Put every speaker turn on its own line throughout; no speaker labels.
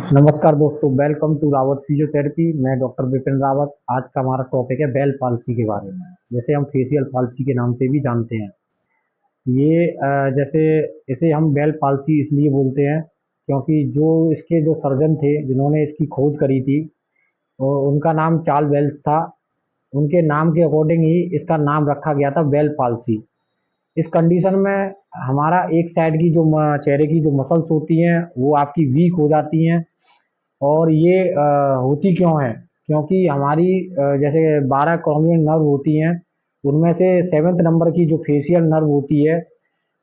नमस्कार दोस्तों, welcome to Rawat physiotherapy. मैं डॉक्टर विपिन रावत। आज का हमारा टॉपिक है बेल पाल्सी के बारे में, जैसे हम फेशियल पाल्सी के नाम से भी जानते हैं। ये जैसे इसे हम बेल पाल्सी इसलिए बोलते हैं क्योंकि जो इसके जो सर्जन थे जिन्होंने इसकी खोज करी थी, उनका नाम चार्ल्स बेल्स था। उनके नाम के अकॉर्डिंग ही इसका नाम रखा गया था बेल पाल्सी। इस कंडीशन में हमारा एक साइड की जो चेहरे की जो मसल्स होती हैं वो आपकी वीक हो जाती हैं। और ये होती क्यों है? क्योंकि हमारी जैसे 12 कॉर्नियल नर्व होती हैं, उनमें से 7th नंबर की जो फेशियल नर्व होती है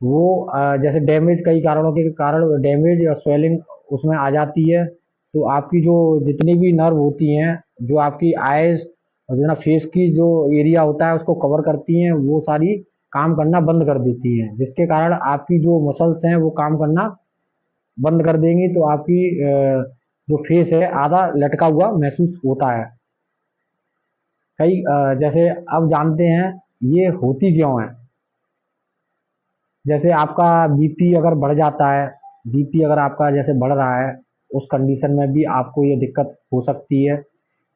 वो जैसे डैमेज, कई कारणों के कारण डैमेज या स्वेलिंग उसमें आ जाती है। तो आपकी जो जितनी भी नर्व होती हैं, जो आपकी आइज और जो ना फेस की जो एरिया होता है उसको कवर करती हैं, वो सारी काम करना बंद कर देती हैं, जिसके कारण आपकी जो मसल्स हैं वो काम करना बंद कर देंगी। तो आपकी जो फेस है आधा लटका हुआ महसूस होता है। कई जैसे अब जानते हैं ये होती क्यों है। जैसे आपका बीपी अगर बढ़ जाता है, बीपी अगर आपका जैसे बढ़ रहा है, उस कंडीशन में भी आपको ये दिक्कत हो सकती है।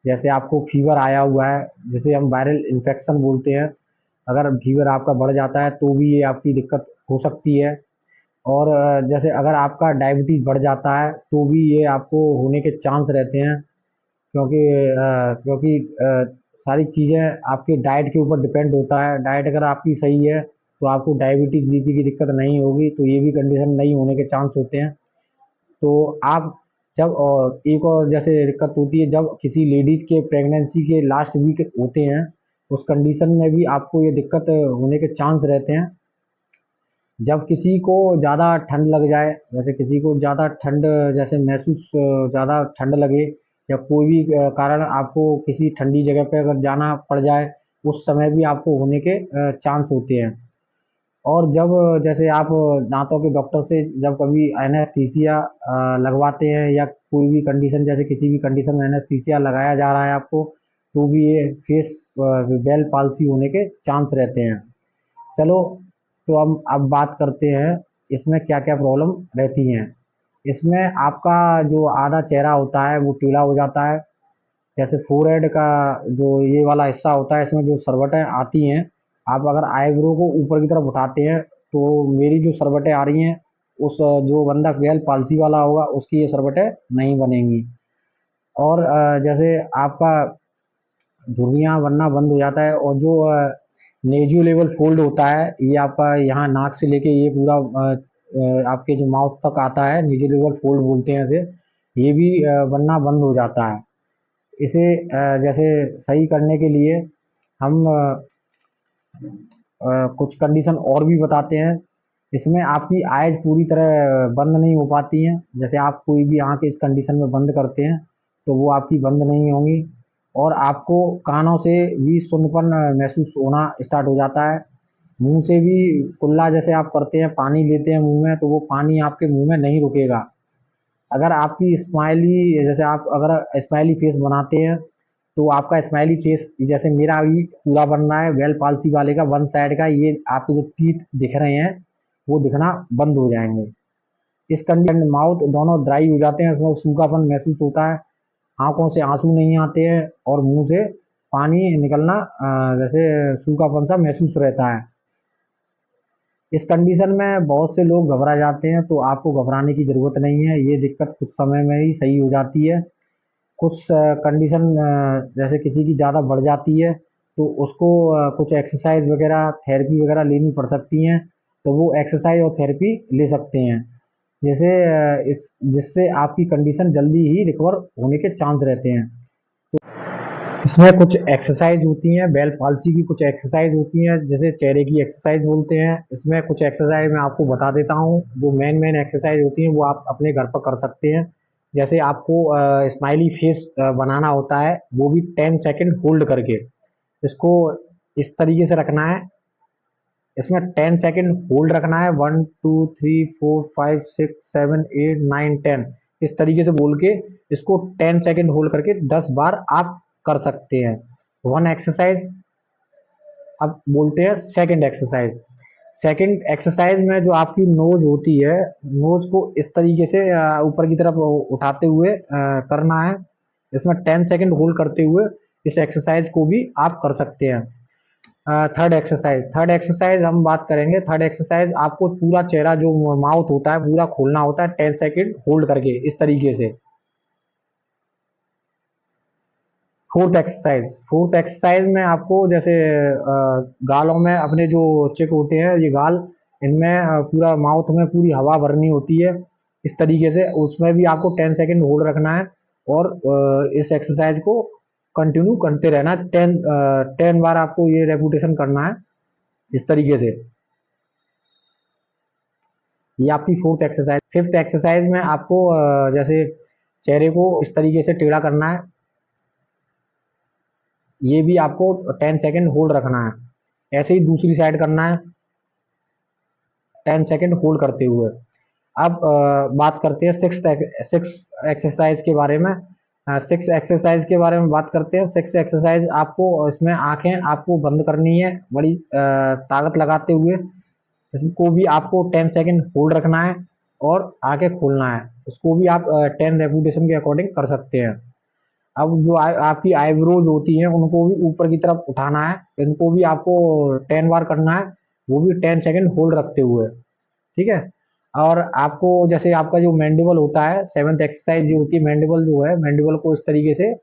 जैसे आपको फीवर आया हुआ है, जिसे हम वायरल इन्फेक्शन बोलते हैं, अगर फीवर आपका बढ़ जाता है तो भी ये आपकी दिक्कत हो सकती है। और जैसे अगर आपका डायबिटीज़ बढ़ जाता है तो भी ये आपको होने के चांस रहते हैं। क्योंकि सारी चीज़ें आपके डाइट के ऊपर डिपेंड होता है। डाइट अगर आपकी सही है तो आपको डायबिटीज़ बीपी की दिक्कत नहीं होगी, तो ये भी कंडीशन नहीं होने के चांस होते हैं। तो आप जब, और एक और जैसे दिक्कत होती है जब किसी लेडीज़ के प्रेगनेंसी के लास्ट वीक होते हैं, उस कंडीशन में भी आपको ये दिक्कत होने के चांस रहते हैं। जब किसी को ज़्यादा ठंड लग जाए, जैसे किसी को ज़्यादा ठंड जैसे महसूस, ज़्यादा ठंड लगे या कोई भी कारण आपको किसी ठंडी जगह पे अगर जाना पड़ जाए, उस समय भी आपको होने के चांस होते हैं। और जब जैसे आप दांतों के डॉक्टर से जब कभी एनेस्थीसिया लगवाते हैं, या कोई भी कंडीशन, जैसे किसी भी कंडीशन में एनेस्थीसिया लगाया जा रहा है आपको, तो भी ये फेस बेल पाल्सी होने के चांस रहते हैं। चलो, तो अब बात करते हैं इसमें क्या क्या प्रॉब्लम रहती हैं। इसमें आपका जो आधा चेहरा होता है वो टेढ़ा हो जाता है। जैसे फोरहेड का जो ये वाला हिस्सा होता है, इसमें जो सरवटें आती हैं, आप अगर आईब्रो को ऊपर की तरफ उठाते हैं तो मेरी जो सरवटें आ रही हैं, उस जो बंदा बेल पाल्सी वाला होगा उसकी ये सरवटें नहीं बनेंगी। और जैसे आपका झुर्रियाँ बनना बंद हो जाता है। और जो नेजियो लेवल फोल्ड होता है, ये आपका यहाँ नाक से लेके ये पूरा आपके जो माउथ तक आता है, नेजियो लेवल फोल्ड बोलते हैं इसे, ये भी बनना बंद हो जाता है। इसे जैसे सही करने के लिए हम कुछ कंडीशन और भी बताते हैं। इसमें आपकी आइज पूरी तरह बंद नहीं हो पाती हैं। जैसे आप कोई भी आँख इस कंडीशन में बंद करते हैं तो वो आपकी बंद नहीं होंगी। और आपको कानों से भी सुन्नपन महसूस होना स्टार्ट हो जाता है। मुंह से भी कुल्ला जैसे आप करते हैं, पानी लेते हैं मुंह में, तो वो पानी आपके मुंह में नहीं रुकेगा। अगर आपकी स्माइली, जैसे आप अगर स्माइली फेस बनाते हैं तो आपका स्माइली फेस, जैसे मेरा अभी पूरा बन रहा है बेल पाल्सी वाले का, वन साइड का, ये आपके जो टीथ दिख रहे हैं वो दिखना बंद हो जाएंगे। इस कंडीशन माउथ दोनों ड्राई हो जाते हैं, उसमें सूखापन महसूस होता है, आंखों से आंसू नहीं आते हैं और मुंह से पानी निकलना जैसे सूखापन सा महसूस रहता है। इस कंडीशन में बहुत से लोग घबरा जाते हैं, तो आपको घबराने की ज़रूरत नहीं है। ये दिक्कत कुछ समय में ही सही हो जाती है। कुछ कंडीशन जैसे किसी की ज़्यादा बढ़ जाती है तो उसको कुछ एक्सरसाइज वगैरह, थेरेपी वगैरह लेनी पड़ सकती हैं। तो वो एक्सरसाइज और थेरेपी ले सकते हैं, जैसे इस जिससे आपकी कंडीशन जल्दी ही रिकवर होने के चांस रहते हैं। इसमें कुछ एक्सरसाइज होती हैं, बेल पाल्सी की कुछ एक्सरसाइज होती हैं, जैसे चेहरे की एक्सरसाइज बोलते हैं। इसमें कुछ एक्सरसाइज मैं आपको बता देता हूँ। जो मेन मेन एक्सरसाइज होती हैं वो आप अपने घर पर कर सकते हैं। जैसे आपको स्माइली फेस बनाना होता है, वो भी 10 सेकंड होल्ड करके। इसको इस तरीके से रखना है, इसमें 10 सेकंड होल्ड रखना है, 1 2 3 4 5 6 7 8 9 10, इस तरीके से बोल के इसको 10 सेकंड होल्ड करके 10 बार आप कर सकते हैं। One exercise. अब बोलते हैं सेकंड एक्सरसाइज। सेकंड एक्सरसाइज में जो आपकी नोज होती है, नोज को इस तरीके से ऊपर की तरफ उठाते हुए करना है। इसमें 10 सेकंड होल्ड करते हुए इस एक्सरसाइज को भी आप कर सकते हैं। थर्ड एक्सरसाइज हम बात करेंगे। थर्ड एक्सरसाइज आपको पूरा चेहरा जो माउथ होता है पूरा खोलना होता है 10 सेकंड होल्ड करके इस तरीके से। फोर्थ एक्सरसाइज में आपको जैसे गालों में अपने जो चिक होते हैं, ये गाल, इनमें पूरा माउथ में पूरी हवा भरनी होती है इस तरीके से। उसमें भी आपको 10 सेकंड होल्ड रखना है और इस एक्सरसाइज को कंटिन्यू करते रहना है। 10 बार आपको ये रेपिटेशन करना है इस तरीके से। ये आपकी फोर्थ एक्सरसाइज। फिफ्थ एक्सरसाइज में आपको जैसे चेहरे को इस तरीके से टेढ़ा करना है, ये भी आपको 10 सेकंड होल्ड रखना है। ऐसे ही दूसरी साइड करना है 10 सेकंड होल्ड करते हुए। अब बात करते हैं सिक्स एक्सरसाइज के बारे में। सिक्स एक्सरसाइज के बारे में बात करते हैं। सिक्स एक्सरसाइज आपको इसमें आंखें आपको बंद करनी है बड़ी ताकत लगाते हुए। इसको भी आपको 10 सेकंड होल्ड रखना है और आंखें खोलना है। उसको भी आप 10 रेपिटेशन के अकॉर्डिंग कर सकते हैं। अब जो आपकी आईब्रोज होती हैं उनको भी ऊपर की तरफ उठाना है, इनको भी आपको 10 बार करना है, वो भी 10 सेकंड होल्ड रखते हुए। ठीक है। और आपको जैसे आपका जो मैंडिबल होता है, सेवंथ एक्सरसाइज जो होती है, मैंडिबल जो है, मैंडिबल को इस तरीके से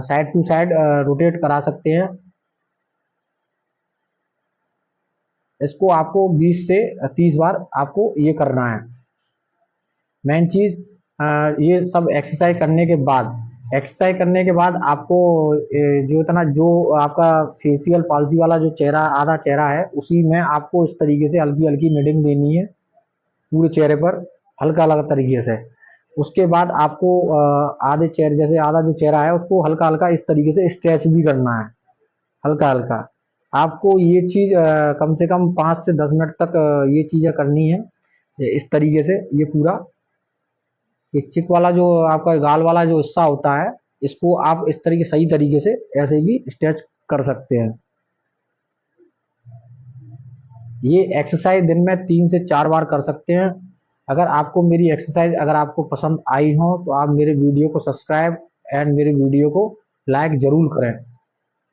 साइड टू साइड रोटेट करा सकते हैं। इसको आपको 20 से 30 बार आपको ये करना है। मेन चीज ये सब एक्सरसाइज करने के बाद आपको जो इतना जो आपका फेशियल पाल्सी वाला जो चेहरा, आधा चेहरा है, उसी में आपको इस तरीके से हल्की हल्की निडिंग देनी है पूरे चेहरे पर, हल्का हल्का तरीके से। उसके बाद आपको आधे चेहरे, जैसे आधा जो चेहरा है उसको हल्का हल्का इस तरीके से स्ट्रेच भी करना है, हल्का हल्का। आपको ये चीज कम से कम 5 से 10 मिनट तक ये चीजें करनी है इस तरीके से। ये पूरा ये चिक वाला जो आपका गाल वाला जो हिस्सा होता है, इसको आप इस तरीके सही तरीके से ऐसे भी स्ट्रेच कर सकते हैं। ये एक्सरसाइज दिन में 3 से 4 बार कर सकते हैं। अगर आपको मेरी एक्सरसाइज अगर आपको पसंद आई हो तो आप मेरे वीडियो को सब्सक्राइब एंड मेरे वीडियो को लाइक जरूर करें।